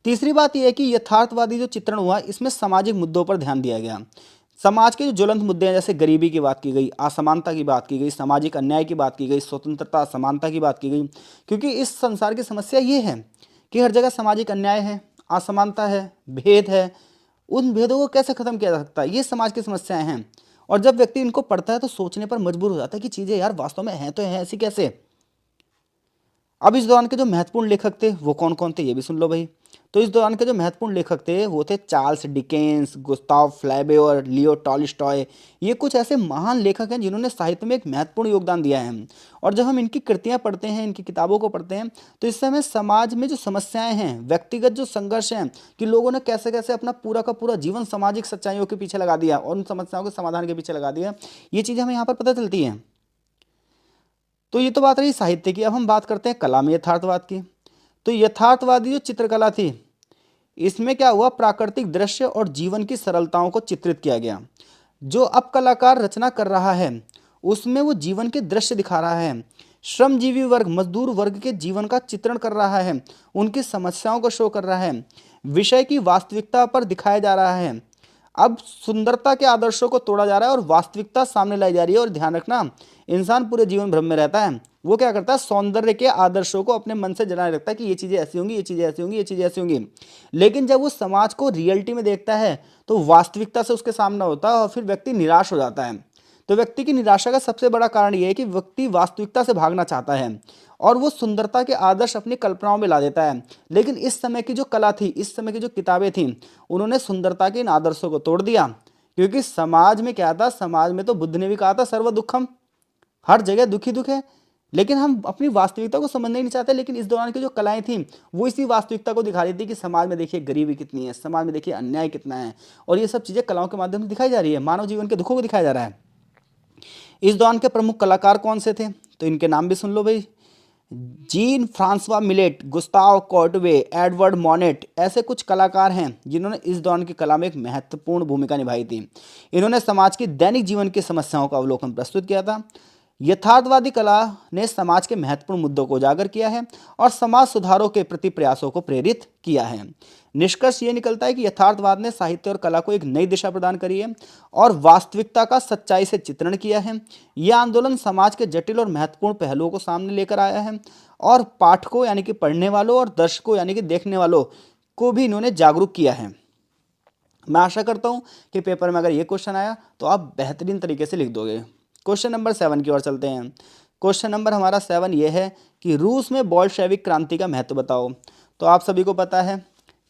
तीसरी बात यह है कि यथार्थवादी जो चित्रण हुआ इसमें सामाजिक मुद्दों पर ध्यान दिया गया। समाज के जो ज्वलंत मुद्दे हैं, जैसे गरीबी की बात की गई, असमानता की बात की गई, सामाजिक अन्याय की बात की गई, स्वतंत्रता समानता की बात की गई, क्योंकि इस संसार की समस्या ये है कि हर जगह सामाजिक अन्याय है, असमानता है, भेद है। उन भेदों को कैसे खत्म किया जा सकता है, ये समाज की समस्याएं हैं। और जब व्यक्ति इनको पढ़ता है तो सोचने पर मजबूर हो जाता है कि चीज़ें यार वास्तव में हैं तो हैं, ऐसी कैसे। अब इस दौरान के जो महत्वपूर्ण लेखक थे वो कौन कौन थे ये भी सुन लो भाई। तो इस दौरान के जो महत्वपूर्ण लेखक थे वो थे Charles Dickens, Gustave Flaubert, Leo Tolstoy. ये कुछ ऐसे महान लेखक हैं जिन्होंने साहित्य में एक महत्वपूर्ण योगदान दिया है। और जब हम इनकी कृतियां पढ़ते हैं, इनकी किताबों को पढ़ते हैं, तो इससे हमें समाज में जो समस्याएं हैं, व्यक्तिगत जो संघर्ष हैं, कि लोगों ने कैसे कैसे अपना पूरा का पूरा जीवन सामाजिक सच्चाइयों के पीछे लगा दिया और उन समस्याओं के समाधान के पीछे लगा दिया, ये चीज़ें हमें यहाँ पर पता चलती हैं। तो ये तो बात रही साहित्य की। अब हम बात करते हैं कला में यथार्थवाद की। तो यथार्थवादी जो चित्रकला थी इसमें क्या हुआ, प्राकृतिक दृश्य और जीवन की सरलताओं को चित्रित किया गया। जो अब कलाकार रचना कर रहा है उसमें वो जीवन के दृश्य दिखा रहा है, श्रमजीवी वर्ग, मजदूर वर्ग के जीवन का चित्रण कर रहा है, उनकी समस्याओं को शो कर रहा है, विषय की वास्तविकता पर दिखाया जा रहा है। अब सुंदरता के आदर्शों को तोड़ा जा रहा है और वास्तविकता सामने लाई जा रही है। और ध्यान रखना, इंसान पूरे जीवन भ्रम में रहता है, वो क्या करता है, सौंदर्य के आदर्शों को अपने मन से जनाए रखता है कि ये चीज़ें ऐसी होंगी, ये चीज़ें ऐसी होंगी, ये चीज़ें ऐसी होंगी। लेकिन जब वो समाज को रियलिटी में देखता है तो वास्तविकता से उसके सामने होता है और फिर व्यक्ति निराश हो जाता है। तो व्यक्ति की निराशा का सबसे बड़ा कारण ये है कि व्यक्ति वास्तविकता से भागना चाहता है और वो सुंदरता के आदर्श अपनी कल्पनाओं में ला देता है। लेकिन इस समय की जो कला थी, इस समय की जो किताबें थीं, उन्होंने सुंदरता के इन आदर्शों को तोड़ दिया। क्योंकि समाज में क्या था, समाज में तो बुद्ध ने भी कहा था सर्व दुखम, हर जगह दुखी दुख है। लेकिन हम अपनी वास्तविकता को समझना ही नहीं चाहते। लेकिन इस दौरान की जो कलाएं थीं वो इसी वास्तविकता को दिखा रही थी कि समाज में देखिए गरीबी कितनी है, समाज में देखिए अन्याय कितना है, और ये सब चीज़ें कलाओं के माध्यम से दिखाई जा रही है, मानव जीवन के दुखों को दिखाया जा रहा है। इस दौरान के प्रमुख कलाकार कौन से थे, तो इनके नाम भी सुन लो भाई। Jean Francois Millet, Gustave Courbet, Edward Monet, ऐसे कुछ कलाकार हैं जिन्होंने इस दौरान की कला में एक महत्वपूर्ण भूमिका निभाई थी। इन्होंने समाज की दैनिक जीवन की समस्याओं का अवलोकन प्रस्तुत किया था। यथार्थवादी कला ने समाज के महत्वपूर्ण मुद्दों को उजागर किया है और समाज सुधारों के प्रति प्रयासों को प्रेरित किया है। निष्कर्ष ये निकलता है कि यथार्थवाद ने साहित्य और कला को एक नई दिशा प्रदान करी है और वास्तविकता का सच्चाई से चित्रण किया है। यह आंदोलन समाज के जटिल और महत्वपूर्ण पहलुओं को सामने लेकर आया है और पाठकों यानी कि पढ़ने वालों और दर्शकों यानी कि देखने वालों को भी इन्होंने जागरूक किया है। मैं आशा करता हूँ कि पेपर में अगर ये क्वेश्चन आया तो आप बेहतरीन तरीके से लिख दोगे। क्वेश्चन नंबर 7 की ओर चलते हैं। क्वेश्चन नंबर हमारा 7 ये है कि रूस में बोल्शेविक क्रांति का महत्व बताओ। तो आप सभी को पता है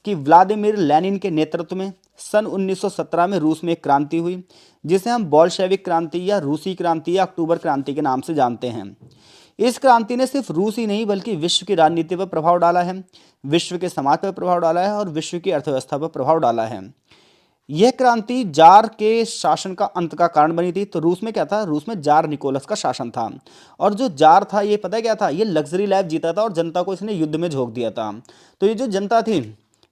कि व्लादिमीर लेनिन के नेतृत्व में सन 1917 में रूस में एक क्रांति हुई, जिसे हम बोल्शेविक क्रांति या रूसी क्रांति या अक्टूबर क्रांति के नाम से जानते हैं। इस क्रांति ने सिर्फ रूस ही नहीं बल्कि विश्व की राजनीति पर प्रभाव डाला है, विश्व के समाज पर प्रभाव डाला है और विश्व की अर्थव्यवस्था पर प्रभाव डाला है। यह क्रांति जार के शासन का अंत का कारण बनी थी। तो रूस में क्या था, रूस में जार निकोलस का शासन था, और जो जार था ये पता है क्या था, ये लग्जरी लाइफ जीता था और जनता को इसने युद्ध में झोंक दिया था। तो ये जो जनता थी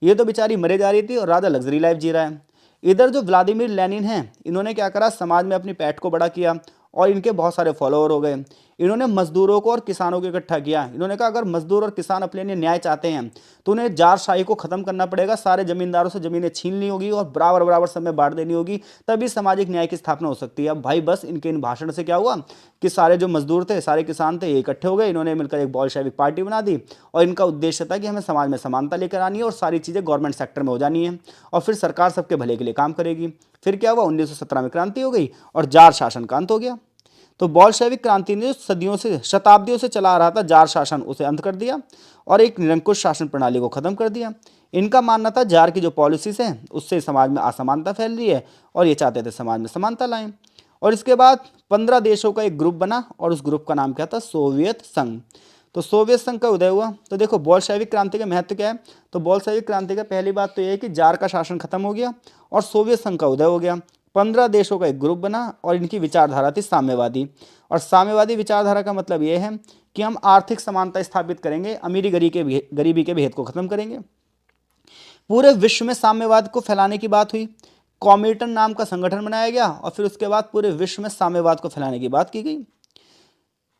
ये तो बेचारी मरे जा रही थी और राजा लग्जरी लाइफ जी रहा है। इधर जो व्लादिमीर लेनिन है, इन्होंने क्या करा, समाज में अपनी पैठ को बड़ा किया और इनके बहुत सारे फॉलोअर हो गए। इन्होंने मजदूरों को और किसानों को इकट्ठा किया। इन्होंने कहा अगर मजदूर और किसान अपने लिए न्याय चाहते हैं तो उन्हें जारशाही को खत्म करना पड़ेगा, सारे जमींदारों से जमीनें छीन ली होगी और बराबर बराबर समय बांट देनी होगी, तभी सामाजिक न्याय की स्थापना हो सकती है। अब भाई बस इनके इन भाषण से क्या हुआ कि सारे जो मजदूर थे, सारे किसान थे, ये इकट्ठे हो गए। इन्होंने मिलकर एक बोल्शेविक पार्टी बना दी और इनका उद्देश्य था कि हमें समाज में समानता लेकर आनी है और सारी चीज़ें गवर्नमेंट सेक्टर में हो जानी है और फिर सरकार सबके भले के लिए काम करेगी। फिर क्या हुआ, 1917 में क्रांति हो गई और जार शासन का अंत हो गया। तो बोल्शेविक क्रांति ने सदियों से, शताब्दियों से चला आ रहा था जार शासन, उसे अंत कर दिया और एक निरंकुश शासन प्रणाली को खत्म कर दिया। इनका मानना था जार की जो पॉलिसीज हैं उससे समाज में असमानता फैल रही है और ये चाहते थे समाज में समानता लाएं। और इसके बाद 15 देशों का एक ग्रुप बना और उस ग्रुप का नाम क्या था, सोवियत संघ। तो सोवियत संघ का उदय हुआ। तो देखो बोल्शेविक क्रांति का महत्व क्या है, तो बोल्शेविक क्रांति का पहली बात तो यह है कि जार का शासन खत्म हो गया और सोवियत संघ का उदय हो गया। 15 देशों का एक ग्रुप बना और इनकी विचारधारा थी साम्यवादी। और साम्यवादी विचारधारा का मतलब यह है कि हम आर्थिक समानता स्थापित करेंगे, अमीरी गरीबी के भेद को खत्म करेंगे। पूरे विश्व में साम्यवाद को फैलाने की बात हुई। कॉमिटन नाम का संगठन बनाया गया और फिर उसके बाद पूरे विश्व में साम्यवाद को फैलाने की बात की गई।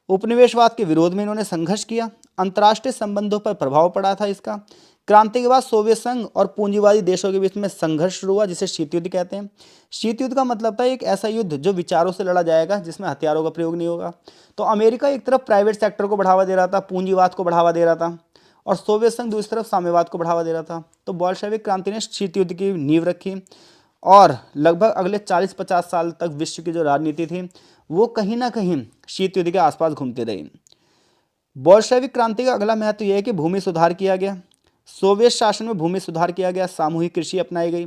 उपनिवेशवाद के विरोध में इन्होंने संघर्ष किया। अंतर्राष्ट्रीय संबंधों पर प्रभाव पड़ा था इसका। क्रांति के बाद सोवियत संघ और पूंजीवादी देशों के बीच में संघर्ष शुरू हुआ, जिसे शीत युद्ध कहते हैं। शीत युद्ध का मतलब था एक ऐसा युद्ध जो विचारों से लड़ा जाएगा, जिसमें हथियारों का प्रयोग नहीं होगा। तो अमेरिका एक तरफ प्राइवेट सेक्टर को बढ़ावा दे रहा था, पूंजीवाद को बढ़ावा दे रहा था, और सोवियत संघ दूसरी तरफ साम्यवाद को बढ़ावा दे रहा था। तो बोल्शेविक क्रांति ने शीत युद्ध की नींव रखी और लगभग अगले 40-50 साल तक विश्व की जो राजनीति थी वो कहीं ना कहीं शीत युद्ध के आसपास घूमती रही। बोल्शेविक क्रांति का अगला महत्व यह है कि भूमि सुधार किया गया। सोवियत शासन में भूमि सुधार किया गया, सामूहिक कृषि अपनाई गई,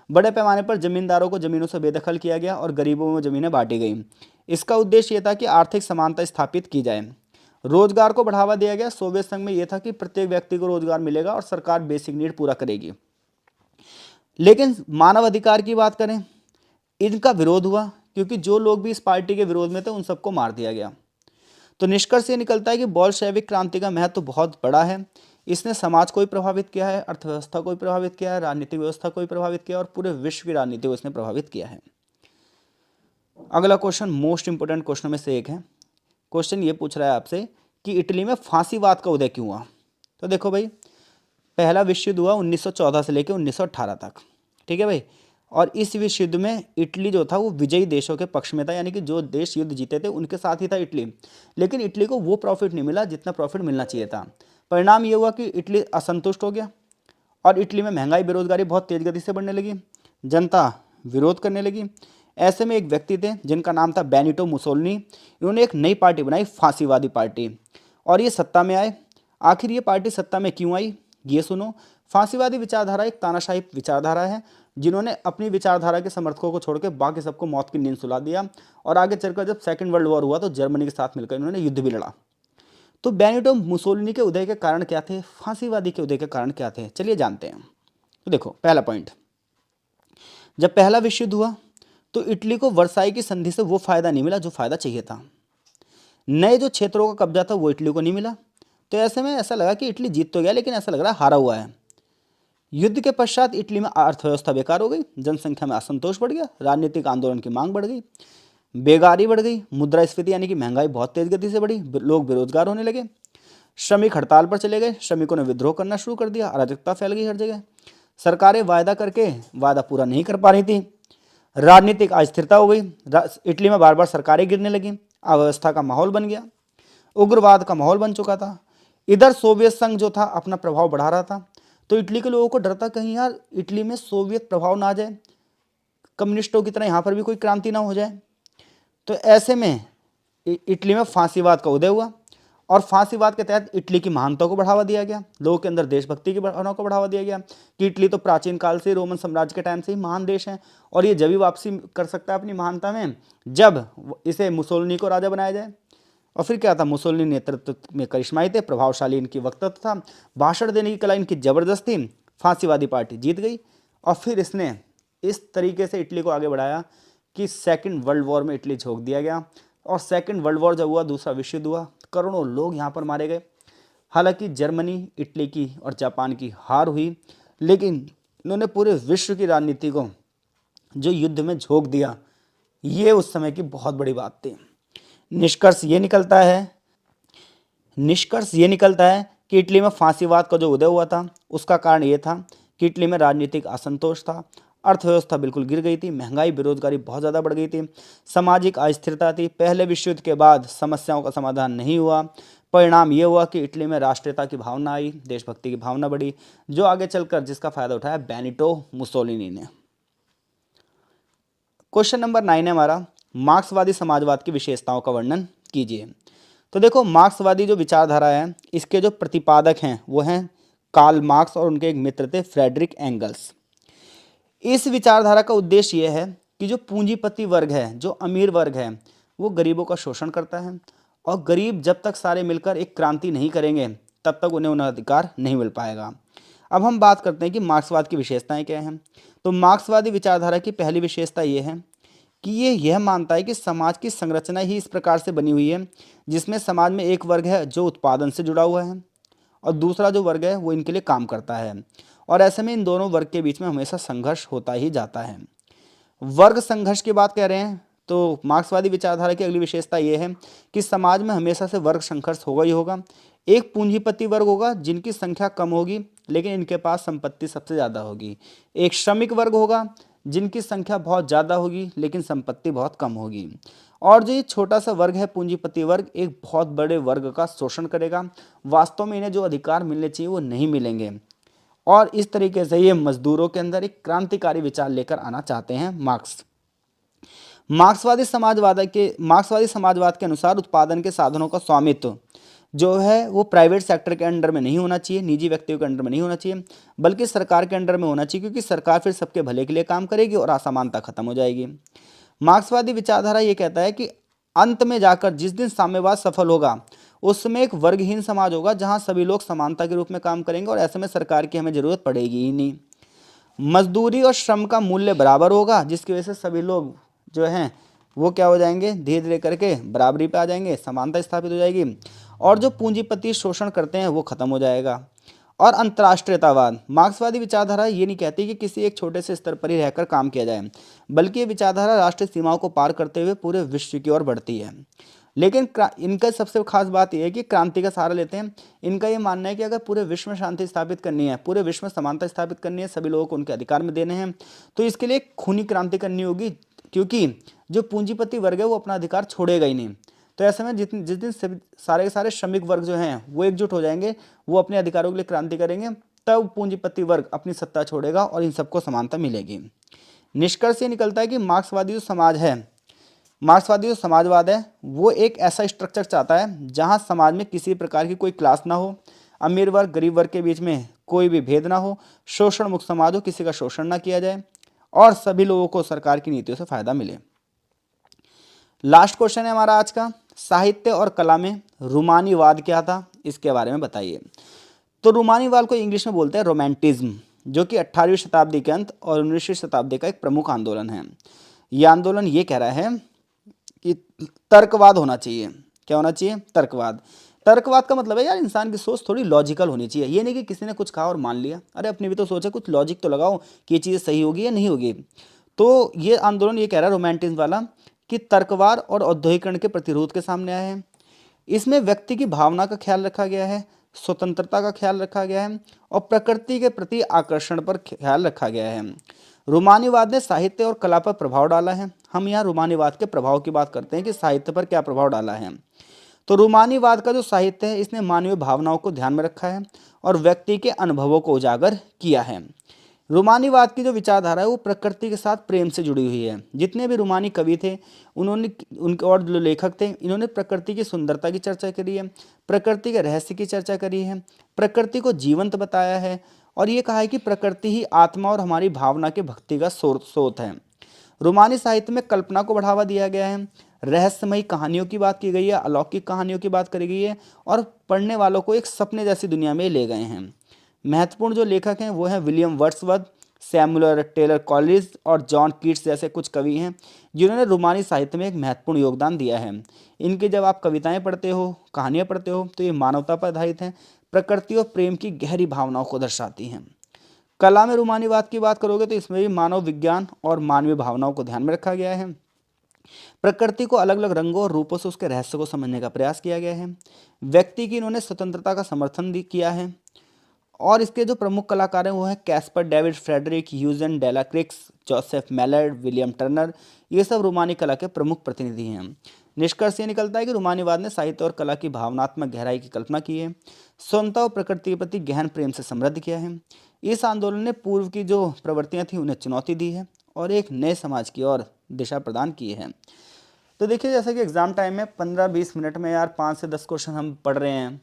बड़े पैमाने पर जमींदारों को जमीनों से बेदखल किया गया और गरीबों में जमीनें बांटी गई। इसका उद्देश्य यह था कि आर्थिक समानता स्थापित की जाए। रोजगार को बढ़ावा दिया गया। सोवियत संघ में यह था कि प्रत्येक व्यक्ति को रोजगार मिलेगा और सरकार बेसिक नीड पूरा करेगी। लेकिन मानव अधिकार की बात करें, इनका विरोध हुआ क्योंकि जो लोग भी इस पार्टी के विरोध में थे उन सबको मार दिया गया। तो निष्कर्ष ये निकलता है कि बोल्शेविक क्रांति का महत्व बहुत बड़ा है। इसने समाज को भी प्रभावित किया है, अर्थव्यवस्था को भी प्रभावित किया है, राजनीतिक व्यवस्था को भी प्रभावित किया और पूरे विश्व की राजनीति को इसने प्रभावित किया है। अगला क्वेश्चन मोस्ट इंपोर्टेंट क्वेश्चन में से एक है। क्वेश्चन ये पूछ रहा है आपसे कि इटली में फांसीवाद का उदय क्यों हुआ। तो देखो भाई, पहला विश्व युद्ध हुआ 1914 से लेकर 1918 तक, ठीक है भाई। और इस विश्व युद्ध में इटली जो था वो विजयी देशों के पक्ष में था, यानी कि जो देश युद्ध जीते थे उनके साथ ही था इटली। लेकिन इटली को वो प्रॉफिट नहीं मिला जितना प्रॉफिट मिलना चाहिए था। परिणाम ये हुआ कि इटली असंतुष्ट हो गया और इटली में महंगाई, बेरोजगारी बहुत तेज गति से बढ़ने लगी, जनता विरोध करने लगी। ऐसे में एक व्यक्ति थे जिनका नाम था बेनिटो मुसोलिनी। इन्होंने एक नई पार्टी बनाई, फांसीवादी पार्टी, और ये सत्ता में आए। आखिर ये पार्टी सत्ता में क्यों आई, ये सुनो। फांसीवादी विचारधारा एक तानाशाही विचारधारा है, जिन्होंने अपनी विचारधारा के समर्थकों को छोड़कर बाकी सबको मौत की नींद सुला दिया। और आगे चलकर जब सेकंड वर्ल्ड वॉर हुआ तो जर्मनी के साथ मिलकर इन्होंने युद्ध भी लड़ा। तो बेनिटो मुसोलिनी के उदय के कारण क्या थे, फांसीवादी के उदय के कारण क्या थे, चलिए जानते हैं। तो देखो, पहला पॉइंट, जब पहला विश्व युद्ध हुआ तो इटली को वर्साई की संधि से वो फायदा नहीं मिला जो फायदा चाहिए था। नए जो क्षेत्रों का कब्जा था वो इटली को नहीं मिला। तो ऐसे में ऐसा लगा कि इटली जीत तो गया, लेकिन ऐसा लग रहा है हारा हुआ है। युद्ध के पश्चात इटली में अर्थव्यवस्था बेकार हो गई, जनसंख्या में असंतोष बढ़ गया, राजनीतिक आंदोलन की मांग बढ़ गई, बेगारी बढ़ गई, मुद्रास्फीति यानी कि महंगाई बहुत तेज गति से बढ़ी, लोग बेरोजगार होने लगे, श्रमिक हड़ताल पर चले गए, श्रमिकों ने विद्रोह करना शुरू कर दिया, अराजकता फैल गई हर जगह, सरकारें वायदा करके वादा पूरा नहीं कर पा रही थी, राजनीतिक अस्थिरता हो गई, इटली में बार बार सरकारें गिरने लगी, अव्यवस्था का माहौल बन गया, उग्रवाद का माहौल बन चुका था। इधर सोवियत संघ जो था अपना प्रभाव बढ़ा रहा था। तो इटली के लोगों को डर था कहीं यार इटली में सोवियत प्रभाव ना आ जाए, कम्युनिस्टों की तरह यहाँ पर भी कोई क्रांति ना हो जाए। तो ऐसे में इटली में फांसीवाद का उदय हुआ और फांसीवाद के तहत इटली की महानता को बढ़ावा दिया गया, लोगों के अंदर देशभक्ति की भावना को बढ़ावा दिया गया कि इटली तो प्राचीन काल से रोमन साम्राज्य के टाइम से ही महान देश है और ये जब भी वापसी कर सकता है अपनी महानता में जब इसे मुसोलिनी को राजा बनाया जाए। और फिर क्या था, मुसोलिनी नेतृत्व में करिश्माई थे, प्रभावशाली इनकी वक्तव्य था, भाषण देने की कला इनकी जबरदस्त थी, फांसीवादी पार्टी जीत गई और फिर इसने इस तरीके से इटली को आगे बढ़ाया कि सेकंड वर्ल्ड वॉर में इटली झोंक दिया गया। और सेकंड वर्ल्ड वॉर जब हुआ, दूसरा विश्व युद्ध हुआ, करोड़ों लोग यहाँ पर मारे गए। हालांकि जर्मनी, इटली की और जापान की हार हुई, लेकिन इन्होंने पूरे विश्व की राजनीति को जो युद्ध में झोंक दिया, ये उस समय की बहुत बड़ी बात थी। निष्कर्ष ये निकलता है कि इटली में फांसीवाद का जो उदय हुआ था उसका कारण ये था कि इटली में राजनीतिक असंतोष था, अर्थव्यवस्था बिल्कुल गिर गई थी, महंगाई बेरोजगारी बहुत ज़्यादा बढ़ गई थी, सामाजिक अस्थिरता थी, पहले विश्व युद्ध के बाद समस्याओं का समाधान नहीं हुआ। परिणाम ये हुआ कि इटली में राष्ट्रीयता की भावना आई, देशभक्ति की भावना बढ़ी, जो आगे चलकर जिसका फायदा उठाया बेनिटो मुसोलिनी ने। क्वेश्चन नंबर 9 है हमारा, मार्क्सवादी समाजवाद की विशेषताओं का वर्णन कीजिए। तो देखो, मार्क्सवादी जो विचारधारा है इसके जो प्रतिपादक हैं वो हैं कार्ल मार्क्स और उनके एक मित्र थे फ्रेडरिक एंगल्स। इस विचारधारा का उद्देश्य यह है कि जो पूंजीपति वर्ग है, जो अमीर वर्ग है, वो गरीबों का शोषण करता है और गरीब जब तक सारे मिलकर एक क्रांति नहीं करेंगे तब तक उन्हें अधिकार नहीं मिल पाएगा। अब हम बात करते हैं कि मार्क्सवाद की विशेषताएं क्या हैं। तो मार्क्सवादी विचारधारा की पहली विशेषता ये है कि यह मानता है कि समाज की संरचना ही इस प्रकार से बनी हुई है जिसमें समाज में एक वर्ग है जो उत्पादन से जुड़ा हुआ है और दूसरा जो वर्ग है वो इनके लिए काम करता है और ऐसे में इन दोनों वर्ग के बीच में हमेशा संघर्ष होता ही जाता है। वर्ग संघर्ष की बात कह रहे हैं तो मार्क्सवादी विचारधारा की अगली विशेषता यह है कि समाज में हमेशा से वर्ग संघर्ष होगा ही होगा। एक पूंजीपति वर्ग होगा जिनकी संख्या कम होगी लेकिन इनके पास संपत्ति सबसे ज़्यादा होगी। एक श्रमिक वर्ग होगा जिनकी संख्या बहुत ज़्यादा होगी लेकिन संपत्ति बहुत कम होगी। और जो ये छोटा सा वर्ग है पूंजीपति वर्ग, एक बहुत बड़े वर्ग का शोषण करेगा, वास्तव में इन्हें जो अधिकार मिलने चाहिए वो नहीं मिलेंगे। और इस तरीके से ये मजदूरों के अंदर एक क्रांतिकारी विचार लेकर आना चाहते हैं मार्क्स। मार्क्सवादी समाजवाद के अनुसार उत्पादन के साधनों का स्वामित्व जो है वो प्राइवेट सेक्टर के अंडर में नहीं होना चाहिए, निजी व्यक्तियों के अंडर में नहीं होना चाहिए, बल्कि सरकार के अंडर में होना चाहिए, क्योंकि सरकार फिर सबके भले के लिए काम करेगी और असमानता खत्म हो जाएगी। मार्क्सवादी विचारधारा ये कहता है कि अंत में जाकर जिस दिन साम्यवाद सफल होगा उसमें एक वर्गहीन समाज होगा जहां सभी लोग समानता के रूप में काम करेंगे और ऐसे में सरकार की हमें जरूरत पड़ेगी ही नहीं। मजदूरी और श्रम का मूल्य बराबर होगा जिसकी वजह से सभी लोग जो हैं वो क्या हो जाएंगे, धीरे धीरे करके बराबरी पे आ जाएंगे, समानता स्थापित हो जाएगी और जो पूंजीपति शोषण करते हैं वो खत्म हो जाएगा। और अंतर्राष्ट्रीयतावाद, मार्क्सवादी विचारधारा ये नहीं कहती कि किसी एक छोटे से स्तर पर ही रहकर काम किया जाए, बल्कि ये विचारधारा राष्ट्रीय सीमाओं को पार करते हुए पूरे विश्व की ओर बढ़ती है। लेकिन इनका सबसे खास बात यह है कि क्रांति का सहारा लेते हैं। इनका ये मानना है कि अगर पूरे विश्व में शांति स्थापित करनी है, पूरे विश्व में समानता स्थापित करनी है, सभी लोगों को उनके अधिकार में देने हैं, तो इसके लिए खूनी क्रांति करनी होगी, क्योंकि जो पूंजीपति वर्ग है वो अपना अधिकार छोड़ेगा ही नहीं। तो ऐसे में जिस दिन सारे के सारे श्रमिक वर्ग जो हैं वो एकजुट हो जाएंगे, वो अपने अधिकारों के लिए क्रांति करेंगे, तब पूंजीपति वर्ग अपनी सत्ता छोड़ेगा और इन सबको समानता मिलेगी। निष्कर्ष ये निकलता है कि मार्क्सवादी जो समाजवाद है वो एक ऐसा स्ट्रक्चर चाहता है जहां समाज में किसी प्रकार की कोई क्लास ना हो, अमीर वर्ग गरीब वर्ग के बीच में कोई भी भेद ना हो, शोषण मुक्त समाज हो, किसी का शोषण ना किया जाए और सभी लोगों को सरकार की नीतियों से फायदा मिले। लास्ट क्वेश्चन है हमारा आज का, साहित्य और कला में रूमानीवाद क्या था, इसके बारे में बताइए। तो रूमानीवाद को इंग्लिश में बोलते हैं रोमांटिज्म, जो कि 18वीं शताब्दी के अंत और 19वीं शताब्दी का एक प्रमुख आंदोलन है। यह आंदोलन ये कह रहा है कि तर्कवाद होना चाहिए। क्या होना चाहिए? तर्कवाद। तर्कवाद का मतलब है यार इंसान की सोच थोड़ी लॉजिकल होनी चाहिए। ये नहीं कि किसी ने कुछ कहा और मान लिया, अरे अपनी भी तो सोच है, कुछ लॉजिक तो लगाओ कि ये चीज़ सही होगी या नहीं होगी। तो ये आंदोलन ये कह रहा है रोमांटिज्म वाला कि तर्कवाद और औद्योगिकरण के प्रतिरोध के सामने आया है। इसमें व्यक्ति की भावना का ख्याल रखा गया है, स्वतंत्रता का ख्याल रखा गया है और प्रकृति के प्रति आकर्षण पर ख्याल रखा गया है। रूमानीवाद ने साहित्य और कला पर प्रभाव डाला है। हम यहाँ रूमानीवाद के प्रभाव की बात करते हैं कि साहित्य पर क्या प्रभाव डाला है। तो रूमानीवाद का जो साहित्य है इसने मानवीय भावनाओं को ध्यान में रखा है और व्यक्ति के अनुभवों को उजागर किया है। रूमानीवाद की जो विचारधारा है वो प्रकृति के साथ प्रेम से जुड़ी हुई है। जितने भी रूमानी कवि थे उन्होंने उनके और जो लेखक थे इन्होंने प्रकृति की सुंदरता की चर्चा करी है, प्रकृति के रहस्य की चर्चा करी है, प्रकृति को जीवंत बताया है और ये कहा है कि प्रकृति ही आत्मा और हमारी भावना के भक्ति का स्रोत है। रोमानी साहित्य में कल्पना को बढ़ावा दिया गया है, रहस्यमयी कहानियों की बात की गई है, अलौकिक कहानियों की बात करी गई है और पढ़ने वालों को एक सपने जैसी दुनिया में ले गए हैं। महत्वपूर्ण जो लेखक हैं वो हैं William Wordsworth, Samuel Taylor Coleridge और जॉन कीट्स जैसे कुछ कवि हैं जिन्होंने रोमानी साहित्य में एक महत्वपूर्ण योगदान दिया है। इनके जब आप कविताएं पढ़ते हो, कहानियां पढ़ते हो तो ये मानवता पर आधारित हैं, प्रकृति और प्रेम की गहरी भावनाओं को दर्शाती हैं। कला में रूमानीवाद की बात करोगे तो इसमें भी मानव विज्ञान और मानवीय भावनाओं को ध्यान में रखा गया है। प्रकृति को अलग अलग रंगों और रूपों से उसके रहस्य को समझने का प्रयास किया गया है। व्यक्ति की इन्होंने स्वतंत्रता का समर्थन किया है और इसके जो प्रमुख कलाकार हैं वो हैं Caspar David Friedrich Eugene Delacroix, Joseph Mallord, William Turner. ये सब रोमानी कला के प्रमुख प्रतिनिधि हैं। निष्कर्ष ये निकलता है कि रोमानीवाद ने साहित्य और कला की भावनात्मक गहराई की कल्पना की है, स्वतंत्रता और प्रकृति के प्रति गहन प्रेम से समृद्ध किया है। इस आंदोलन ने पूर्व की जो प्रवृत्तियां थी उन्हें चुनौती दी है और एक नए समाज की ओर दिशा प्रदान की है। तो देखिए जैसे कि एग्ज़ाम टाइम में 15-20 मिनट में यार 5 से 10 क्वेश्चन हम पढ़ रहे हैं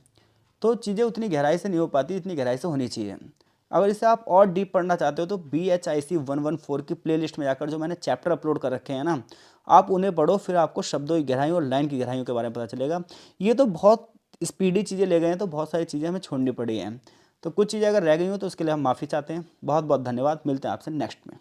तो चीज़ें उतनी गहराई से नहीं हो पाती, इतनी गहराई से होनी चाहिए। अगर इसे आप और डीप पढ़ना चाहते हो तो BHIC 114 की प्लेलिस्ट में जाकर जो मैंने चैप्टर अपलोड कर रखे हैं ना, आप उन्हें पढ़ो, फिर आपको शब्दों की गहराई और लाइन की गहराइयों के बारे में पता चलेगा। ये तो बहुत स्पीडी चीज़ें ले गए हैं तो बहुत सारी चीज़ें हमें छोड़नी पड़ी हैं। तो कुछ चीज़ें अगर रह गई हो तो उसके लिए हम माफ़ी चाहते हैं। बहुत बहुत धन्यवाद, मिलते हैं आपसे नेक्स्ट में।